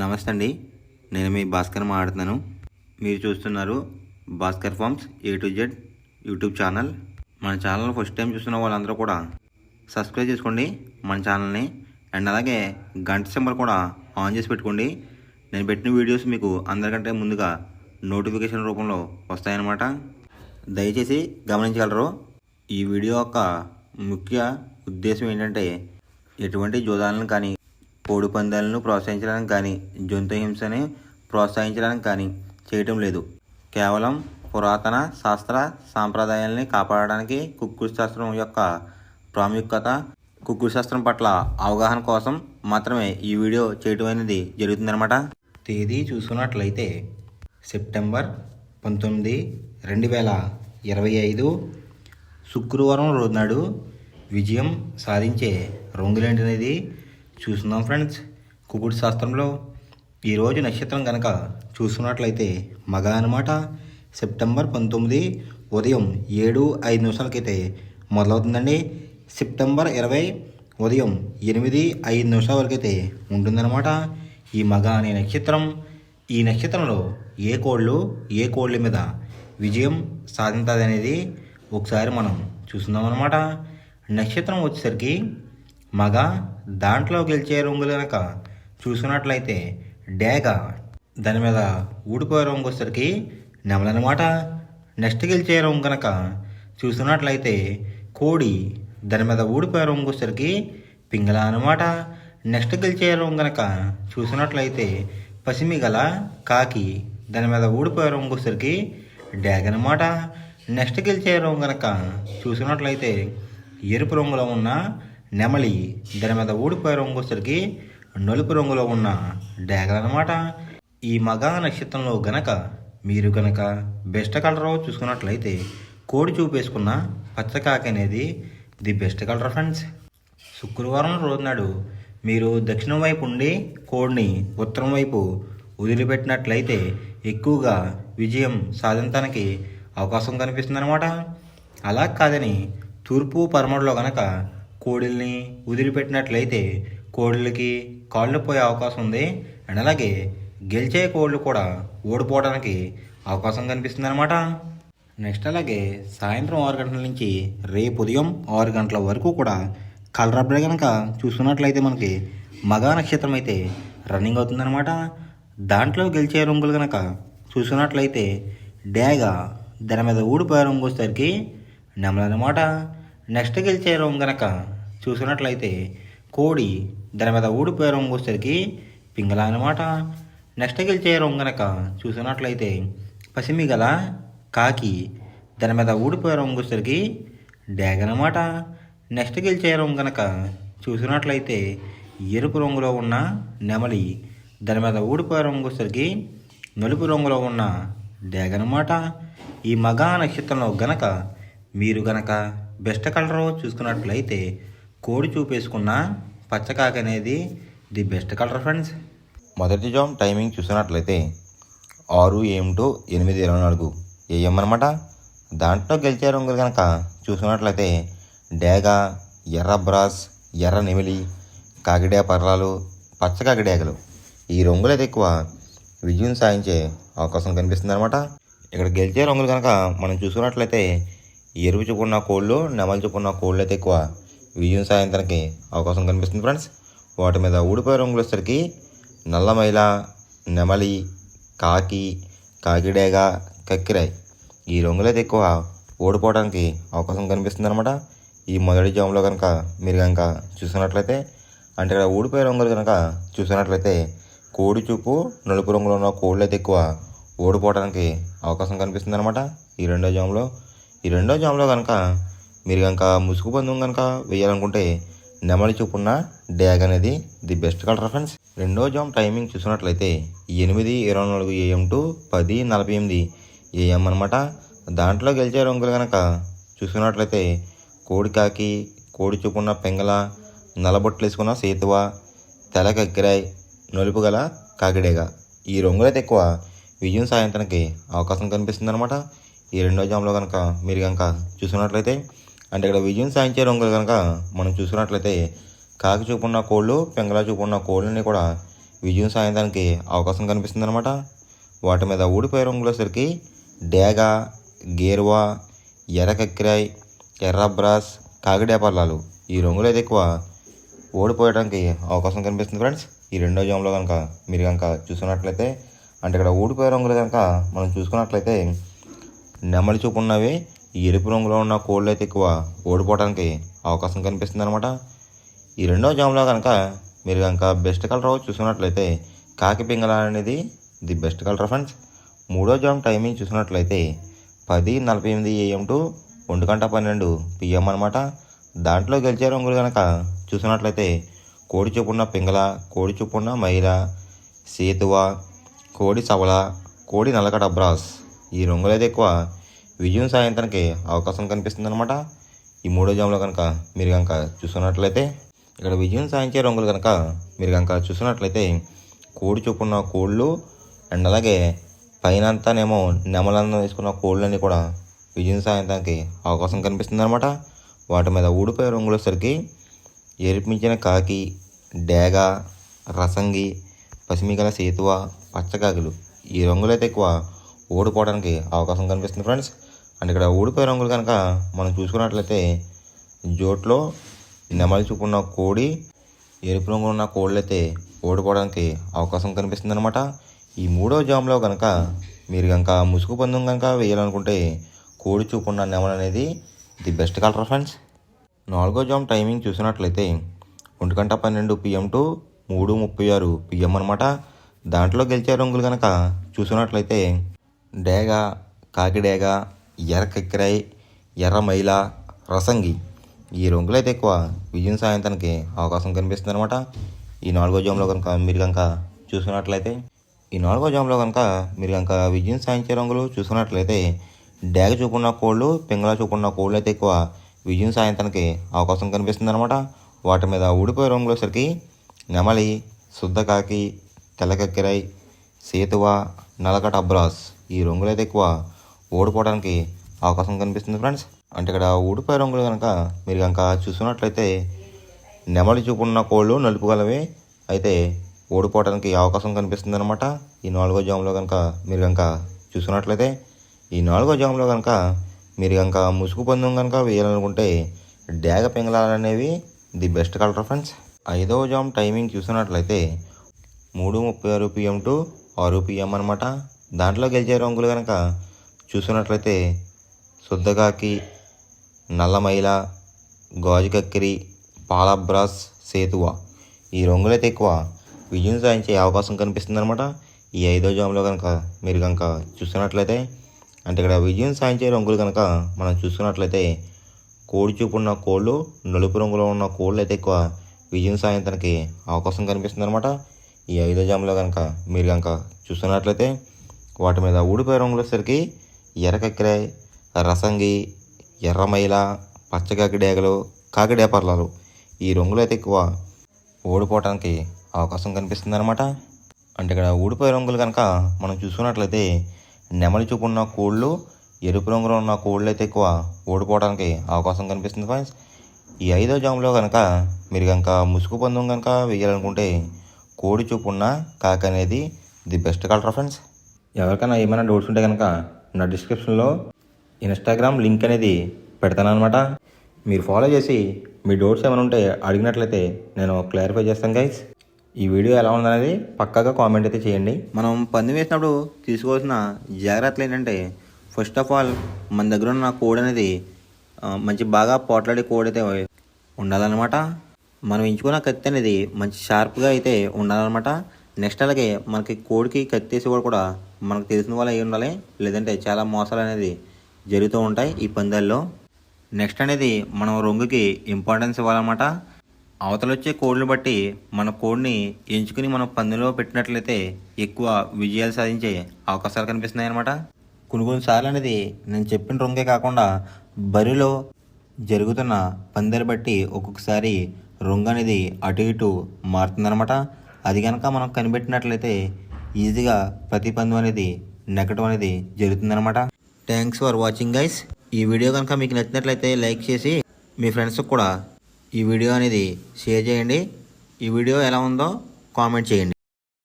నమస్తే అండి. నేను మీ భాస్కర్ మాట్లాడుతున్నాను. మీరు చూస్తున్నారు Bhaskar farms A to Z YouTube channel. మన ఛానల్ ఫస్ట్ టైం చూస్తున్న వాళ్ళందరూ కూడా సబ్స్క్రైబ్ చేసుకోండి మన ఛానల్ని. అండ్ అలాగే గంట సింబల్ కూడా ఆన్ చేసి పెట్టుకోండి. నేను పెట్టిన వీడియోస్ మీకు అందరికంటే ముందుగా నోటిఫికేషన్ రూపంలో వస్తాయన్నమాట. దయచేసి గమనించగలరు. ఈ వీడియో యొక్క ముఖ్య ఉద్దేశం ఏంటంటే ఎటువంటి జోదాలను కానీ కోడి పందాలను ప్రోత్సహించడానికి కానీ జంతు హింసని ప్రోత్సహించడానికి కానీ చేయటం లేదు. కేవలం పురాతన శాస్త్ర సాంప్రదాయాల్ని కాపాడడానికి కుక్కుడు శాస్త్రం యొక్క ప్రాముఖ్యత, కుక్కుడు శాస్త్రం పట్ల అవగాహన కోసం మాత్రమే ఈ వీడియో చేయటం అనేది జరుగుతుందన్నమాట. తేదీ చూసుకున్నట్లయితే సెప్టెంబర్ 19, 2025 శుక్రవారం రోజునాడు విజయం సాధించే రంగులేంటనేది చూస్తున్నాం ఫ్రెండ్స్. కుక్కుడు శాస్త్రంలో ఈరోజు నక్షత్రం కనుక చూసుకున్నట్లయితే మగ అనమాట. సెప్టెంబర్ 19 ఉదయం 7:05 మొదలవుతుందండి. సెప్టెంబర్ 20 ఉదయం 8:05 వరకు అయితే ఉంటుందన్నమాట ఈ మగ అనే నక్షత్రం. ఈ నక్షత్రంలో ఏ కోళ్ళ మీద విజయం సాధించదు అనేది ఒకసారి మనం చూస్తున్నాం అన్నమాట. నక్షత్రం వచ్చేసరికి మగ, దాంట్లో గెలిచే రంగులు కనుక చూసుకున్నట్లయితే డేగ, దాని మీద ఊడిపోయే రంగు వచ్చేసరికి నెమలనమాట. నెక్స్ట్ గెలిచే రంగు కనుక చూసుకున్నట్లయితే కోడి, దాని మీద ఊడిపోయే రంగు వచ్చేసరికి పింగళ అనమాట. నెక్స్ట్ గెలిచే రంగు కనుక చూసుకున్నట్లయితే పసిమి గల కాకి, దాని మీద ఊడిపోయే రంగు వచ్చేసరికి డేగ అనమాట. నెక్స్ట్ గెలిచే రంగు కనుక చూసుకున్నట్లయితే ఎరుపు రంగులో ఉన్న నెమలి, దాని మీద ఊడిపోయే రంగు వచ్చేసరికి నలుపు రంగులో ఉన్న డేగ అనమాట. ఈ మగ నక్షత్రంలో గనక మీరు గనక బెస్ట్ కలర్ చూసుకున్నట్లయితే కోడి చూపేసుకున్న పచ్చకాకి అనేది ది బెస్ట్ కలర్ ఫ్రెండ్స్. శుక్రవారం రోజునాడు మీరు దక్షిణం వైపు ఉండి కోడిని ఉత్తరం వైపు వదిలిపెట్టినట్లయితే ఎక్కువగా విజయం సాధించడానికి అవకాశం కనిపిస్తుంది అనమాట. అలా కాదని తూర్పు పరమడలో కనుక కోడిల్ని వదిలిపెట్టినట్లయితే కోడిలకి కాళ్ళు పోయే అవకాశం ఉంది. అండ్ అలాగే గెలిచే కోళ్ళు కూడా ఓడిపోవడానికి అవకాశం కనిపిస్తుంది అనమాట. నెక్స్ట్ అలాగే సాయంత్రం 6 గంటల నుంచి రేపు ఉదయం 6 గంటల వరకు కూడా కలర్ అప్డేట్ కనుక చూసుకున్నట్లయితే మనకి మగ నక్షత్రం అయితే రన్నింగ్ అవుతుందన్నమాట. దాంట్లో గెలిచే రంగులు కనుక చూసుకున్నట్లయితే డేగ, దాని మీద ఊడిపోయే రంగు వచ్చేసరికి నెమలనమాట. నెక్స్ట్ గెలిచే రంగు కనుక చూసుకున్నట్లయితే కోడి, దాని మీద ఊడిపోయే రంగు వచ్చేసరికి పింగళ అనమాట. నెక్స్ట్ గెలిచే రంగు కనుక చూసుకున్నట్లయితే పసిమి గల కాకి, దాని మీద ఊడిపోయే రంగు వచ్చేసరికి డేగ అనమాట. నెక్స్ట్ గెలిచే రంగు కనుక చూసుకున్నట్లయితే ఎరుపు రంగులో ఉన్న నెమలి, దాని మీద ఊడిపోయే రంగు వచ్చేసరికి నలుపు రంగులో ఉన్న డేగ అనమాట. ఈ మగ నక్షత్రంలో గనక మీరు గనక బెస్ట్ కలర్ చూసుకున్నట్లయితే కోడి చూపేసుకున్న పచ్చకాకి అనేది ది బెస్ట్ కలర్ ఫ్రెండ్స్. మొదటి జామ్ టైమింగ్ చూసినట్లయితే 6 AM to 8:24 AM అనమాట. దాంట్లో గెలిచే రంగులు కనుక చూసుకున్నట్లయితే డేగ, ఎర్ర బ్రాస్, ఎర్ర నెమిలి, కాకిడే పర్రాలు, పచ్చ కాకిడేగలు, ఈ రంగులు అయితే ఎక్కువ విజయం సాధించే అవకాశం కనిపిస్తుంది అనమాట. ఇక్కడ గెలిచే రంగులు కనుక మనం చూసుకున్నట్లయితే ఎరుపు చూపున్న కోళ్ళు, నెమలి చూపున్న కోళ్ళు అయితే ఎక్కువ విజయం సాధించడానికి అవకాశం కనిపిస్తుంది ఫ్రెండ్స్. వాటి మీద ఊడిపోయే రంగులు వచ్చేసరికి నల్లమైల, నెమలి, కాకి, కాకిడేగ, కక్కిరాయ్, ఈ రంగులు అయితే ఎక్కువ ఓడిపోవడానికి అవకాశం కనిపిస్తుంది అనమాట. ఈ మొదటి జాములో కనుక మీరు కనుక చూసుకున్నట్లయితే అంటే ఇక్కడ ఊడిపోయే రంగులు కనుక చూసుకున్నట్లయితే కోడి చూపు నలుపు రంగులో ఉన్న కోళ్ళు అయితే ఎక్కువ ఓడిపోవడానికి అవకాశం కనిపిస్తుంది అనమాట. ఈ రెండో జాములో కనుక మీరు కనుక ముసుగు పందెం కనుక వేయాలనుకుంటే నెమలి చూపున్న డేగ అనేది ది బెస్ట్ కలర్ ఫ్రెండ్స్. రెండో జామ్ టైమింగ్ చూసినట్లయితే 8:24 AM to 10:48 AM అనమాట. దాంట్లో గెలిచే రంగులు కనుక చూసుకున్నట్లయితే కోడి కాకి, కోడి చూపున్న పెంగళ, నల్లబొట్లు వేసుకున్న సేతువ, తెల కక్కిరాయ్, నలుపు గల కాకిడేగ, ఈ రంగులు అయితే ఎక్కువ విజయం సాధించడానికి అవకాశం కనిపిస్తుంది అనమాట. ఈ రెండో జామ్లో కనుక మీరు కనుక చూసుకున్నట్లయితే అంటే ఇక్కడ విజయం సాధించే రంగులు కనుక మనం చూసుకున్నట్లయితే కాకి చూపున్న కోళ్ళు, పెంగళ చూపున్న కోళ్ళని కూడా విజయం సాధించడానికి అవకాశం కనిపిస్తుంది అనమాట. వాటి మీద ఊడిపోయే రంగులసరికి డేగ, గేరువా, ఎర్ర కక్కిరాయ్, ఎర్ర బ్రాస్, కాకిడే పల్లాలు ఈ రంగులు అయితే ఎక్కువ ఓడిపోయడానికి అవకాశం కనిపిస్తుంది ఫ్రెండ్స్. ఈ రెండో జామ్లో కనుక మీరు కనుక చూసుకున్నట్లయితే అంటే ఇక్కడ ఊడిపోయే రంగులు కనుక మనం చూసుకున్నట్లయితే నెమలి చూపు ఉన్నవి ఎరుపు రంగులో ఉన్న కోళ్ళు అయితే ఎక్కువ ఓడిపోవడానికి అవకాశం కనిపిస్తుంది అనమాట. ఈ రెండో జామ్లో కనుక మీరు కనుక బెస్ట్ కలర్ చూసుకున్నట్లయితే కాకి పింగళ అనేది ది బెస్ట్ కలర్ ఫ్రెండ్స్. మూడో జామ్ టైమింగ్ చూసినట్లయితే 10:48 AM టు 1:12 PM అనమాట. దాంట్లో గెలిచే రంగులు కనుక చూసినట్లయితే కోడి చూపున్న పింగళ, కోడి చూపున్న మైల, సేతువ, కోడి సవల, కోడి నల్లకడ బ్రాస్ ఈ రంగులు అయితే ఎక్కువ విజయం సాధించడానికి అవకాశం కనిపిస్తుంది అనమాట. ఈ మూడో జామ్లో కనుక మీరు కనుక చూసుకున్నట్లయితే ఇక్కడ విజయం సాధించే రంగులు కనుక మీరు కనుక చూసినట్లయితే కోడి చూపున్న కోళ్ళు అండ్ అలాగే పైన అంతానేమో నెమలందం వేసుకున్న కోళ్ళని కూడా విజయం సాధించడానికి అవకాశం కనిపిస్తుంది అనమాట. వాటి మీద ఊడిపోయే రంగులు వచ్చేసరికి ఎరిపించిన కాకి, డేగ, రసంగి, పసిమిగల సేతువ, పచ్చకాకులు ఈ రంగులు అయితే ఎక్కువ ఓడిపోవడానికి అవకాశం కనిపిస్తుంది ఫ్రెండ్స్. అండ్ ఇక్కడ ఊడిపోయే రంగులు కనుక మనం చూసుకున్నట్లయితే జోట్లో నెమలి చూపున్న కోడి, ఎరుపు రంగు ఉన్న కోళ్ళు అయితే ఓడిపోవడానికి అవకాశం కనిపిస్తుంది అనమాట. ఈ మూడో జామ్లో కనుక మీరు కనుక ముసుగు పందెం కనుక వేయాలనుకుంటే కోడి చూపున్న నెమలి అనేది ది బెస్ట్ కలర్ ఫ్రెండ్స్. నాలుగో జామ్ టైమింగ్ చూసినట్లయితే 1:12 PM టు 3:36 PM అనమాట. దాంట్లో గెలిచే రంగులు కనుక చూసినట్లయితే డేగ, కాకి డేగ, ఎర్ర కక్కిరాయ్, ఎర్ర మైల, రసంగి ఈ రంగులు అయితే ఎక్కువ విజయం సాధించడానికి అవకాశం కనిపిస్తుంది అనమాట. ఈ నాలుగో జామ్లో కనుక మీరు కనుక చూసుకున్నట్లయితే విజయం సాధించే రంగులు చూసుకున్నట్లయితే డేగ చూపున్న కోళ్ళు, పింగళ చూపున్న కోళ్ళు అయితే ఎక్కువ విజయం సాధించడానికి అవకాశం కనిపిస్తుంది అనమాట. వాటి మీద ఊడిపోయే రంగులు వచ్చేసరికి నెమలి, శుద్ధకాకి, తెల్లకక్కిరాయ్, సేతువ, నలకట అబ్రాస్ ఈ రంగులు అయితే ఎక్కువ ఓడిపోవడానికి అవకాశం కనిపిస్తుంది ఫ్రెండ్స్. అంటే ఇక్కడ ఊడిపోయే రంగులు కనుక మీరు కనుక చూసుకున్నట్లయితే నెమలి చూపున్న కోళ్ళు నలుపు గలవి అయితే ఓడిపోవడానికి అవకాశం కనిపిస్తుంది అనమాట. ఈ నాలుగో జామ్లో కనుక మీరు కనుక చూసుకున్నట్లయితే ఈ నాలుగో జామ్లో కనుక మీరు కనుక ముసుగు పందెం కనుక వేయాలనుకుంటే డేగ పింగళాలు అనేవి ది బెస్ట్ కలర్ ఫ్రెండ్స్. ఐదవ జామ్ టైమింగ్ చూసినట్లయితే 3:36 PM టు 6 PM అనమాట. దాంట్లో గెలిచే రంగులు కనుక చూసినట్లయితే శుద్ధకాకి, నల్లమైల, గాజు కక్కిరి, పాలబ్రాస్, సేతువ ఈ రంగులైతే ఎక్కువ విజయం సాధించే అవకాశం కనిపిస్తుంది అనమాట. ఈ ఐదో జామ్లో కనుక మీరు కనుక చూస్తున్నట్లయితే అంటే ఇక్కడ విజయం సాధించే రంగులు కనుక మనం చూసుకున్నట్లయితే కోడి చూపున్న కోళ్ళు, నలుపు రంగులో ఉన్న కోళ్ళు అయితే ఎక్కువ విజయం సాధించడానికి అవకాశం కనిపిస్తుంది అనమాట. ఈ ఐదో జామ్లో కనుక మీరు కనుక చూస్తున్నట్లయితే వాటి మీద ఊడిపోయే రంగులు వచ్చేసరికి ఎర్ర కక్కిరాయ్, రసంగి, ఎర్రమైల, పచ్చకాకి డేగలు, కాకిడే పర్లాలు ఈ రంగులు అయితే ఎక్కువ ఓడిపోవడానికి అవకాశం కనిపిస్తుంది అనమాట. అంటే ఇక్కడ ఊడిపోయే రంగులు కనుక మనం చూసుకున్నట్లయితే నెమలి చూపున్న కోళ్ళు, ఎరుపు రంగులో ఉన్న కోళ్ళు అయితే ఎక్కువ ఓడిపోవడానికి అవకాశం కనిపిస్తుంది ఫ్రెండ్స్. ఈ ఐదో జామ్లో కనుక మీరు కనుక ముసుగు పందెం కనుక వేయాలనుకుంటే కోడి చూపున్న కాకి అనేది ది బెస్ట్ కలర్ ఫ్రెండ్స్. ఎవరికైనా ఏమైనా డౌట్స్ ఉంటే కనుక నా డిస్క్రిప్షన్లో ఇన్స్టాగ్రామ్ లింక్ అనేది పెడతాను అనమాట. మీరు ఫాలో చేసి మీ డౌట్స్ ఏమైనా ఉంటే అడిగినట్లయితే నేను క్లారిఫై చేస్తాను గైస్. ఈ వీడియో ఎలా ఉందనేది పక్కాగా కామెంట్ అయితే చేయండి. మనం పందెం వేసినప్పుడు తీసుకోవాల్సిన జాగ్రత్తలు ఏంటంటే ఫస్ట్ ఆఫ్ ఆల్ మన దగ్గర ఉన్న కోడ్ అనేది మంచి బాగా పోట్లాడే కోడ్ అయితే ఉండాలన్నమాట. మనం ఎంచుకున్న కత్తి అనేది మంచి షార్ప్గా అయితే ఉండాలన్నమాట. నెక్స్ట్ అలాగే మనకి కోడికి కత్తి వేసేవాడు కూడా మనకు తెలిసిన వాళ్ళు అయి ఉండాలి, లేదంటే చాలా మోసాలు అనేది జరుగుతూ ఉంటాయి ఈ పందాల్లో. నెక్స్ట్ అనేది మనం రంగుకి ఇంపార్టెన్స్ ఇవ్వాలన్నమాట. అవతల వచ్చే కోడ్ని బట్టి మన కోడ్ని ఎంచుకుని మనం పందెంలో పెట్టినట్లయితే ఎక్కువ విజయాలు సాధించే అవకాశాలు కనిపిస్తున్నాయి అన్నమాట. కొన్నిసార్లు అనేది నేను చెప్పిన రంగే కాకుండా బరిలో జరుగుతున్న పందెలు బట్టి ఒక్కొక్కసారి రంగు అనేది అటు ఇటు మారుతుందన్నమాట. అది కనుక మనం కనిపెట్టినట్లయితే ఈజీగా ప్రతి పందెం అనేది నెగ్గడం అనేది జరుగుతుందన్నమాట. Thanks for watching guys. ఈ వీడియో కనుక మీకు నచ్చినట్లయితే లైక్ చేసి మీ ఫ్రెండ్స్కి కూడా ఈ వీడియో అనేది షేర్ చేయండి. ఈ వీడియో ఎలా ఉందో కామెంట్ చేయండి.